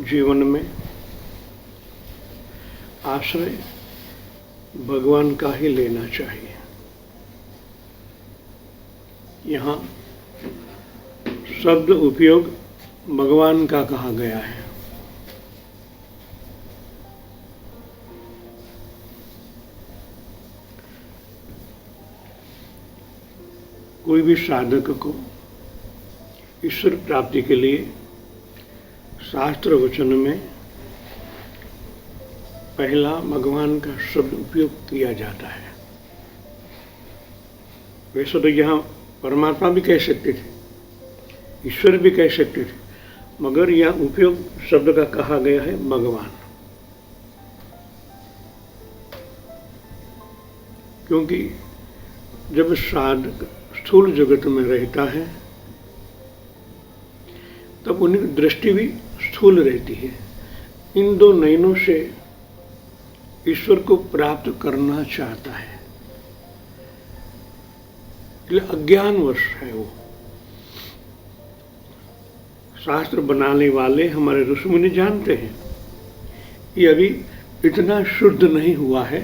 जीवन में आश्रय भगवान का ही लेना चाहिए। यहाँ शब्द उपयोग भगवान का कहा गया है। कोई भी साधक को ईश्वर प्राप्ति के लिए शास्त्र वचन में पहला भगवान का शब्द उपयोग किया जाता है। वैसे तो यहाँ परमात्मा भी कह सकते थे, ईश्वर भी कह सकते थे, मगर यहाँ उपयोग शब्द का कहा गया है भगवान, क्योंकि जब साधक स्थूल जगत में रहता है तब उनकी दृष्टि भी स्थूल रहती है। इन दो नयनों से ईश्वर को प्राप्त करना चाहता है, इसलिए अज्ञानवश है वो। शास्त्र बनाने वाले हमारे ऋषिमुनि जानते हैं ये अभी इतना शुद्ध नहीं हुआ है,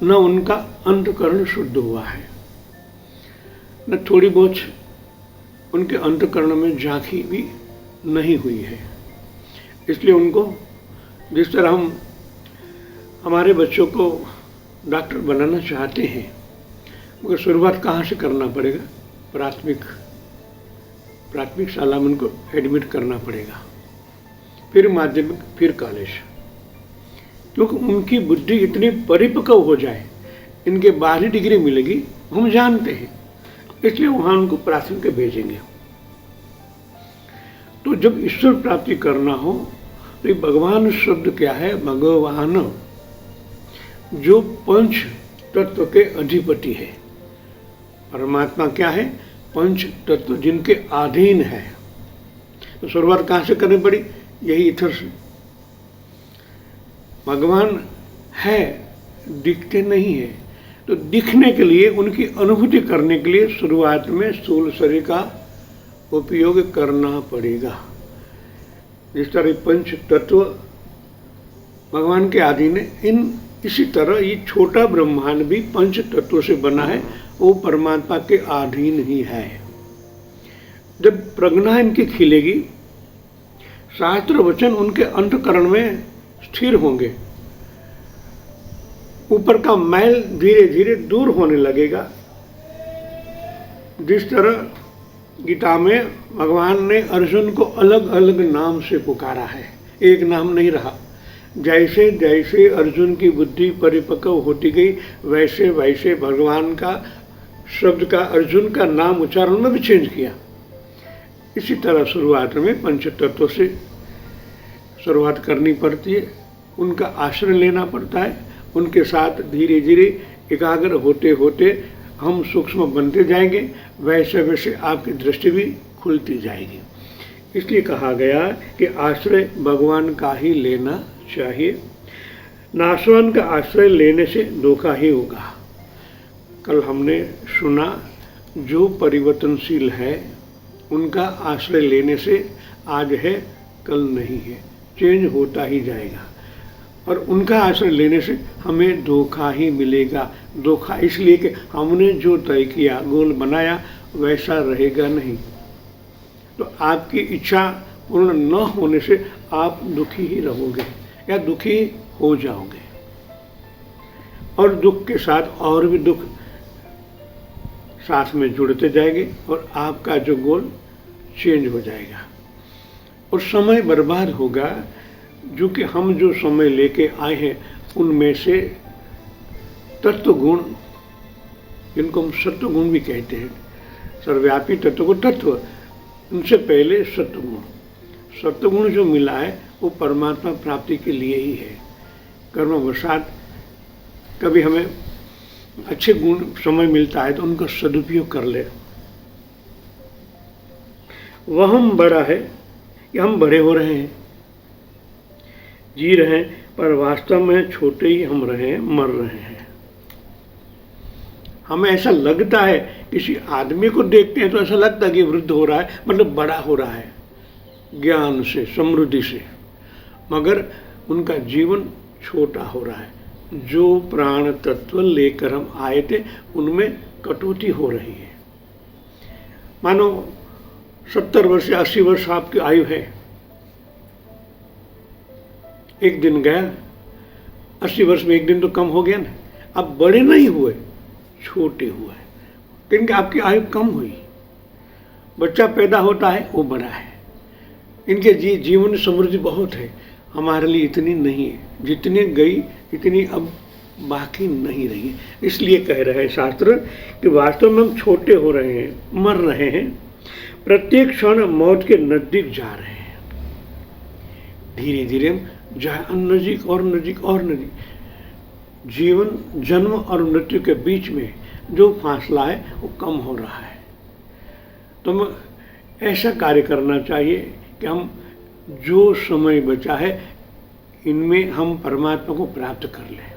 न उनका अंतकरण शुद्ध हुआ है, न थोड़ी बहुत उनके अंतकरण में झांकी भी नहीं हुई है। इसलिए उनको जिस तरह हम हमारे बच्चों को डॉक्टर बनाना चाहते हैं, मगर शुरुआत कहाँ से करना पड़ेगा? प्राथमिक शाला में उनको एडमिट करना पड़ेगा, फिर माध्यमिक, फिर कॉलेज, क्योंकि उनकी बुद्धि इतनी परिपक्व हो जाए, इनके 12वीं डिग्री मिलेगी हम जानते हैं, इसलिए वहाँ उनको प्राथमिक भेजेंगे। तो जब ईश्वर प्राप्ति करना हो तो ये भगवान शब्द क्या है? भगवान, जो पंच तत्व के अधिपति है। परमात्मा क्या है? पंच तत्व जिनके अधीन है। तो शुरुआत कहाँ से करनी पड़ी? यही इथर से। भगवान है, दिखते नहीं है, तो दिखने के लिए, उनकी अनुभूति करने के लिए शुरुआत में स्थूल शरीर का उपयोग करना पड़ेगा। जिस तरह पंच तत्व भगवान के अधीन है, इसी तरह ये छोटा ब्रह्मांड भी पंच तत्वों से बना है, वो परमात्मा के अधीन ही है। जब प्रज्ञा इनकी खिलेगी, शास्त्र वचन उनके अंतकरण में स्थिर होंगे, ऊपर का मैल धीरे धीरे दूर होने लगेगा। जिस तरह गीता में भगवान ने अर्जुन को अलग अलग नाम से पुकारा है, एक नाम नहीं रहा। जैसे जैसे अर्जुन की बुद्धि परिपक्व होती गई, वैसे वैसे भगवान का शब्द का, अर्जुन का नाम उच्चारण में भी चेंज किया। इसी तरह शुरुआत में पंच तत्वों से शुरुआत करनी पड़ती है, उनका आश्रय लेना पड़ता है, उनके साथ धीरे धीरे एकाग्र होते होते हम सूक्ष्म बनते जाएंगे, वैसे वैसे आपकी दृष्टि भी खुलती जाएगी। इसलिए कहा गया कि आश्रय भगवान का ही लेना चाहिए। नाशवान का आश्रय लेने से धोखा ही होगा। कल हमने सुना, जो परिवर्तनशील है उनका आश्रय लेने से आज है कल नहीं है, चेंज होता ही जाएगा, और उनका आश्रय लेने से हमें धोखा ही मिलेगा। धोखा इसलिए कि हमने जो तय किया, गोल बनाया, वैसा रहेगा नहीं। तो आपकी इच्छा पूर्ण न होने से आप दुखी ही रहोगे या दुखी हो जाओगे, और दुख के साथ और भी दुख साथ में जुड़ते जाएंगे, और आपका जो गोल चेंज हो जाएगा और समय बर्बाद होगा। जो कि हम जो समय लेके आए हैं उनमें से तत्व गुण, जिनको हम सत्व गुण भी कहते हैं, सर्वव्यापी तत्व को तत्व, उनसे पहले सत्वगुण। सत्वगुण जो मिला है वो परमात्मा प्राप्ति के लिए ही है। कर्मवशात कभी हमें अच्छे गुण समय मिलता है तो उनका सदुपयोग कर ले। वह हम बड़ा है कि हम बड़े हो रहे हैं, जी रहे हैं, पर वास्तव में छोटे ही हम रहे हैं, मर रहे हैं। हमें ऐसा लगता है, किसी आदमी को देखते हैं तो ऐसा लगता है कि वृद्ध हो रहा है, मतलब बड़ा हो रहा है ज्ञान से, समृद्धि से, मगर उनका जीवन छोटा हो रहा है। जो प्राण तत्व लेकर हम आए थे उनमें कटौती हो रही है। मानो 70 वर्ष या 80 वर्ष आपकी आयु है, एक दिन गया, 80 वर्ष में एक दिन तो कम हो गया ना। अब बड़े नहीं हुए, छोटे हुए, क्योंकि आपकी आयु कम हुई। बच्चा पैदा होता है वो बड़ा है, इनके जीवन समृद्धि बहुत है, हमारे लिए इतनी नहीं है। जितनी गई इतनी अब बाकी नहीं रही है। इसलिए कह रहे हैं शास्त्र कि वास्तव में हम छोटे हो रहे हैं, मर रहे हैं, प्रत्येक क्षण मौत के नजदीक जा रहे हैं। धीरे धीरे हम नजीक और नजीक और नजीक। जीवन जन्म और मृत्यु के बीच में जो फासला है वो कम हो रहा है। तो हमें ऐसा कार्य करना चाहिए कि हम जो समय बचा है इनमें हम परमात्मा को प्राप्त कर लें।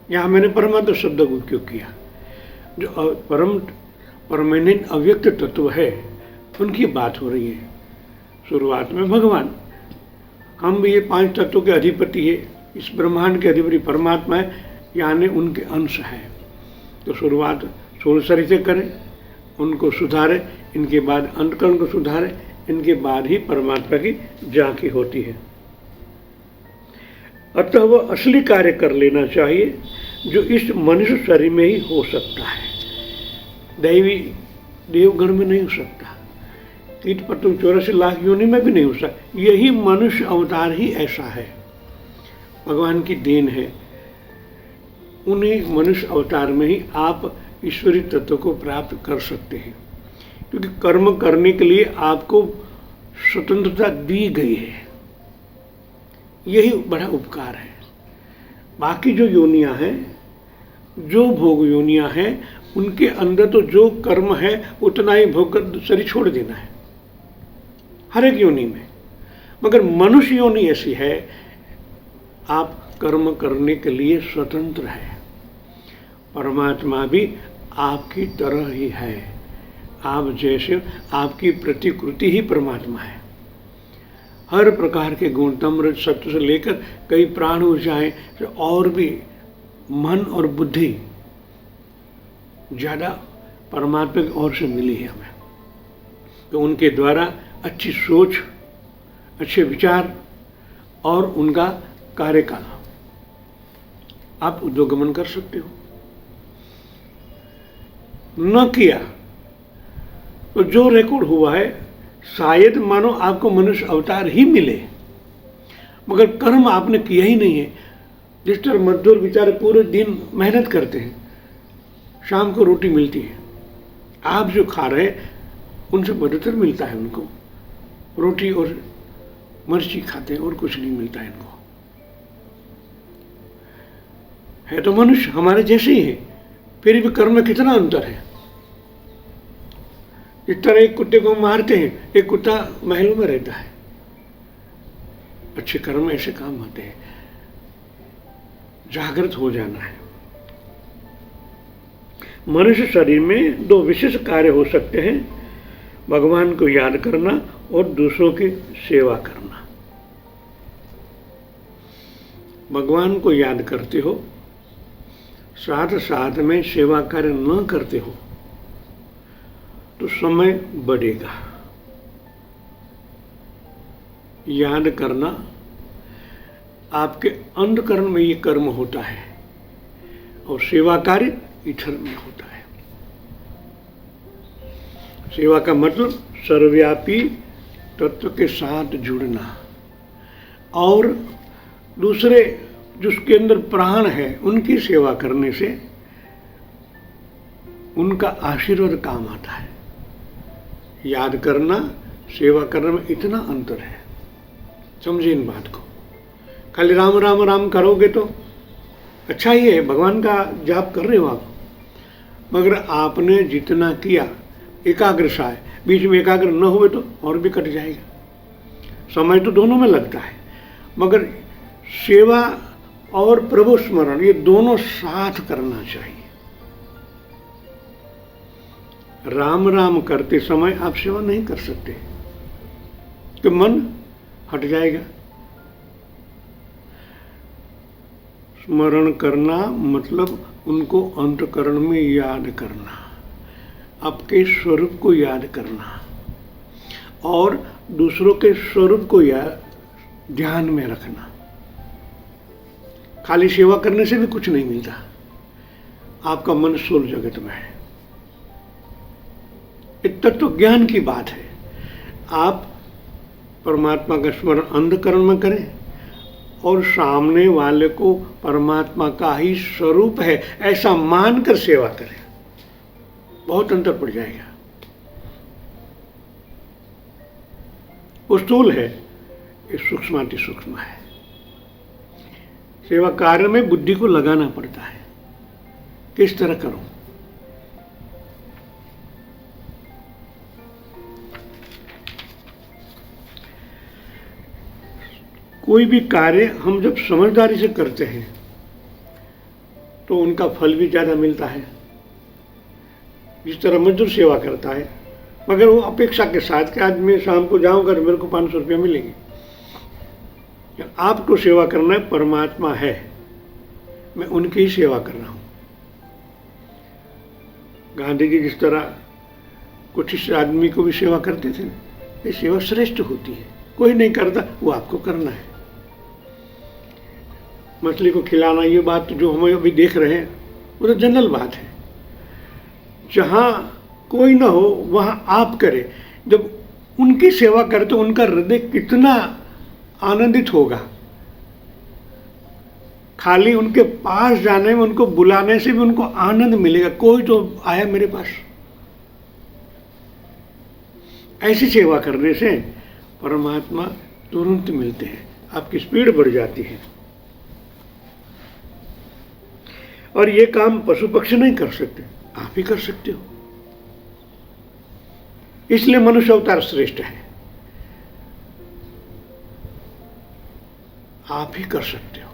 यहाँ मैंने परमात्मा शब्द को क्यों किया? जो परमानेंट अव्यक्त तत्व है उनकी बात हो रही है। शुरुआत में भगवान, हम भी ये 5 तत्वों के अधिपति है, इस ब्रह्मांड के अधिपति परमात्मा है, यानी उनके अंश है। तो शुरुआत स्थूल शरीर से करें, उनको सुधारें, इनके बाद अंतकरण को सुधारें, इनके बाद ही परमात्मा की झांकी होती है। अतः वह असली कार्य कर लेना चाहिए जो इस मनुष्य शरीर में ही हो सकता है, दैवी देवगण में नहीं हो सकता, कीट पतंग 84 लाख योनि में भी नहीं हो सकता। यही मनुष्य अवतार ही ऐसा है, भगवान की देन है। उन्हीं मनुष्य अवतार में ही आप ईश्वरीय तत्व को प्राप्त कर सकते हैं, क्योंकि कर्म करने के लिए आपको स्वतंत्रता दी गई है। यही बड़ा उपकार है। बाकी जो योनियां हैं, जो भोग योनियां हैं, उनके अंदर तो जो कर्म है उतना ही भोग कर शरीर छोड़ देना है, हर एक योनि में। मगर मनुष्य योनि ऐसी है, आप कर्म करने के लिए स्वतंत्र है। परमात्मा भी आपकी तरह ही है, आप जैसे, आपकी प्रतिकृति ही परमात्मा है। हर प्रकार के गुण, तम सत्व से लेकर कई प्राण ऊर्जाएं और भी मन और बुद्धि ज़्यादा परमात्मा की ओर से मिली है हमें। तो उनके द्वारा अच्छी सोच, अच्छे विचार और उनका कार्यकाल आप उद्योगमन कर सकते हो। न किया तो जो रिकॉर्ड हुआ है, शायद मानो आपको मनुष्य अवतार ही मिले, मगर कर्म आपने किया ही नहीं है। जिस तरह मजदूर बेचारे पूरे दिन मेहनत करते हैं, शाम को रोटी मिलती है, आप जो खा रहे हैं उनसे बदतर मिलता है, उनको रोटी और मिर्ची खाते हैं और कुछ नहीं मिलता है इनको। है तो मनुष्य हमारे जैसे ही है, फिर भी कर्म में कितना अंतर है। इस तरह एक कुत्ते को मारते हैं, एक कुत्ता महलों में रहता है। अच्छे कर्म ऐसे काम होते हैं। जागृत हो जाना है। मनुष्य शरीर में 2 विशेष कार्य हो सकते हैं, भगवान को याद करना और दूसरों की सेवा करना। भगवान को याद करते हो, साथ साथ में सेवा कार्य न करते हो तो समय बढ़ेगा। याद करना आपके अंतकरण में ये कर्म होता है और सेवा कार्य इधर में होता है। सेवा का मतलब सर्वव्यापी तत्व के साथ जुड़ना और दूसरे जिसके अंदर प्राण है उनकी सेवा करने से उनका आशीर्वाद काम आता है। याद करना, सेवा करने में इतना अंतर है, समझिए इन बात को। खाली राम राम राम करोगे तो अच्छा ही है, भगवान का जाप कर रहे हो आप, मगर आपने जितना किया एकाग्र सा है, बीच में एकाग्र न हुए तो और भी कट जाएगा। समय तो दोनों में लगता है, मगर सेवा और प्रभु स्मरण ये दोनों साथ करना चाहिए। राम राम करते समय आप सेवा नहीं कर सकते कि मन हट जाएगा, स्मरण करना मतलब उनको अंतःकरण में याद करना, आपके स्वरूप को याद करना और दूसरों के स्वरूप को याद ध्यान में रखना। खाली सेवा करने से भी कुछ नहीं मिलता, आपका मन स्थूल जगत में है। इतना तो ज्ञान की बात है। आप परमात्मा का स्मरण अंतःकरण में करें और सामने वाले को परमात्मा का ही स्वरूप है ऐसा मानकर सेवा करें, बहुत अंतर पड़ जाएगा। वो स्थूल है, ये सूक्ष्माति सूक्ष्म है। सेवा कार्य में बुद्धि को लगाना पड़ता है, किस तरह करूं। कोई भी कार्य हम जब समझदारी से करते हैं तो उनका फल भी ज्यादा मिलता है। जिस तरह मजदूर सेवा करता है मगर वो अपेक्षा के साथ कि आज मैं शाम को जाऊंगा तो मेरे को 500 रुपया मिलेंगे। आपको सेवा करना है, परमात्मा है, मैं उनकी ही सेवा कर रहा हूं। गांधी जी जिस तरह कुछ इस आदमी को भी सेवा करते थे, ये सेवा श्रेष्ठ होती है। कोई नहीं करता, वो आपको करना है। मछली को खिलाना, ये बात जो हम अभी देख रहे हैं वो तो जनरल बात है। जहां कोई ना हो वहां आप करें। जब उनकी सेवा करें तो उनका हृदय कितना आनंदित होगा। खाली उनके पास जाने में, उनको बुलाने से भी उनको आनंद मिलेगा। कोई तो आया मेरे पास। ऐसी सेवा करने से परमात्मा तुरंत मिलते हैं, आपकी स्पीड बढ़ जाती है। और ये काम पशु पक्षी नहीं कर सकते, आप ही कर सकते हो। इसलिए मनुष्य अवतार श्रेष्ठ है, आप ही कर सकते हो।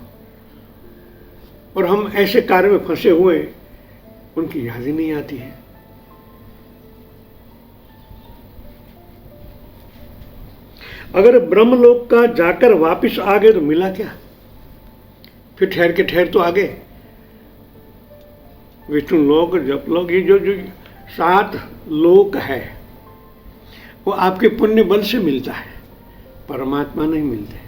और हम ऐसे कार्य में फंसे हुए, उनकी याद ही नहीं आती है। अगर ब्रह्मलोक का जाकर वापस आ गए तो मिला क्या? फिर ठहर तो आ गए। विष्णु लोक, जप लोक, ये जो 7 लोक है वो आपके पुण्य बल से मिलता है, परमात्मा नहीं मिलते।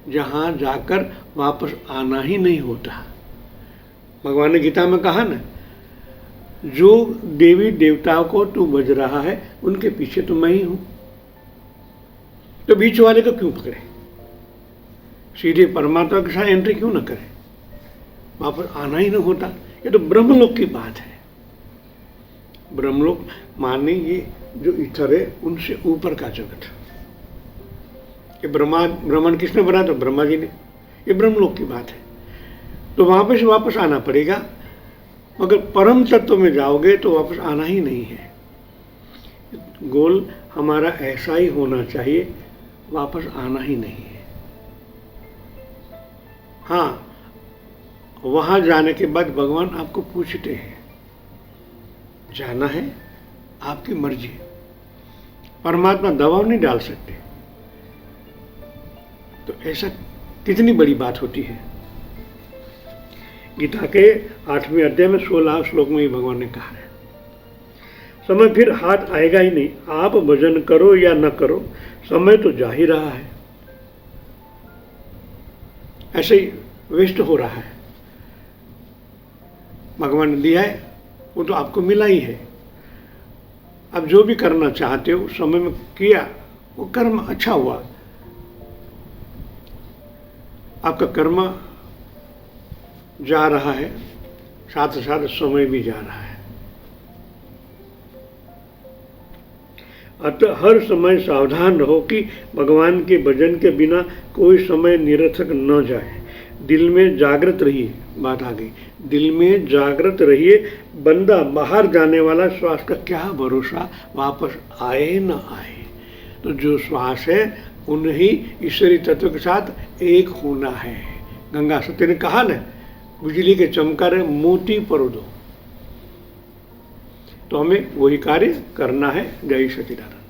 जहां जाकर वापस आना ही नहीं होता। भगवान ने गीता में कहा ना, जो देवी देवताओं को तू बज रहा है उनके पीछे तो मैं ही हूं। तो बीच वाले को क्यों पकड़े? सीधे परमात्मा के साथ एंट्री क्यों ना करे? वापस आना ही ना होता। ये तो ब्रह्मलोक की बात है। ब्रह्मलोक माने ये जो ईथर है उनसे ऊपर का जगत। ये ब्रह्मांड किसने बनाया? तो ब्रह्मा जी ने। ये ब्रह्मलोक की बात है। तो वहां पे से वापस आना पड़ेगा। मगर परम तत्व में जाओगे तो वापस आना ही नहीं है। गोल हमारा ऐसा ही होना चाहिए, वापस आना ही नहीं है। हाँ, वहां जाने के बाद भगवान आपको पूछते हैं, जाना है? आपकी मर्जी। परमात्मा दबाव नहीं डाल सकते। तो ऐसा कितनी बड़ी बात होती है। गीता के 8वें अध्याय में 16 श्लोक में ही भगवान ने कहा है, समय फिर हाथ आएगा ही नहीं। आप भजन करो या न करो, समय तो जा ही रहा है। ऐसे ही वेस्ट हो रहा है। भगवान ने दिया है वो तो आपको मिला ही है। अब जो भी करना चाहते हो समय में किया, वो कर्म अच्छा हुआ। आपका कर्म जा रहा है, साथ साथ समय भी जा रहा है। अतः हर समय सावधान रहो कि भगवान के भजन के बिना कोई समय निरर्थक न जाए। दिल में जागृत रहिए। बात आ गई, दिल में जागृत रहिए। बंदा बाहर जाने वाला, श्वास का क्या भरोसा वापस आए न आए। तो जो श्वास है उन्हीं ईश्वरी तत्व के साथ एक होना है। गंगा सत्य ने कहा ना, बिजली के चमकारे मोती पर दो। तो हमें वही कार्य करना है। जय सच्चिदानंद।